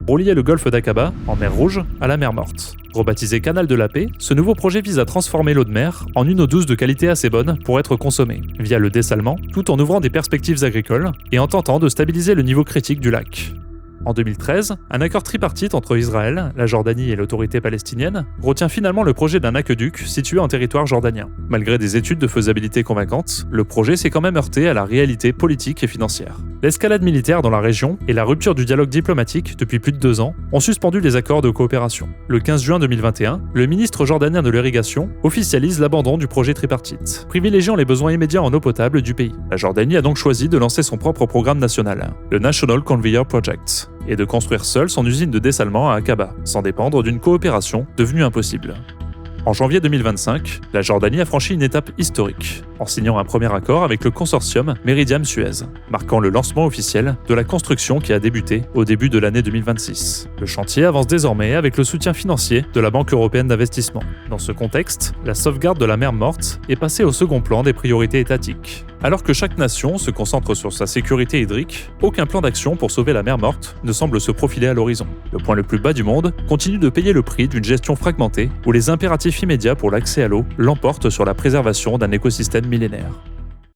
pour relier le golfe d'Aqaba, en mer Rouge, à la mer Morte. Rebaptisé Canal de la Paix, ce nouveau projet vise à transformer l'eau de mer en une eau douce de qualité assez bonne pour être consommée, via le dessalement, tout en ouvrant des perspectives agricoles et en tentant de stabiliser le niveau critique du lac. En 2013, un accord tripartite entre Israël, la Jordanie et l'autorité palestinienne retient finalement le projet d'un aqueduc situé en territoire jordanien. Malgré des études de faisabilité convaincantes, le projet s'est quand même heurté à la réalité politique et financière. L'escalade militaire dans la région et la rupture du dialogue diplomatique depuis plus de 2 ans ont suspendu les accords de coopération. Le 15 juin 2021, le ministre jordanien de l'Irrigation officialise l'abandon du projet tripartite, privilégiant les besoins immédiats en eau potable du pays. La Jordanie a donc choisi de lancer son propre programme national, le National Conveyor Project, et de construire seule son usine de dessalement à Aqaba, sans dépendre d'une coopération devenue impossible. En janvier 2025, la Jordanie a franchi une étape historique, en signant un premier accord avec le consortium Meridiam-Suez, marquant le lancement officiel de la construction qui a débuté au début de l'année 2026. Le chantier avance désormais avec le soutien financier de la Banque européenne d'investissement. Dans ce contexte, la sauvegarde de la mer Morte est passée au second plan des priorités étatiques. Alors que chaque nation se concentre sur sa sécurité hydrique, aucun plan d'action pour sauver la mer Morte ne semble se profiler à l'horizon. Le point le plus bas du monde continue de payer le prix d'une gestion fragmentée où les impératifs immédiats pour l'accès à l'eau l'emportent sur la préservation d'un écosystème millénaire.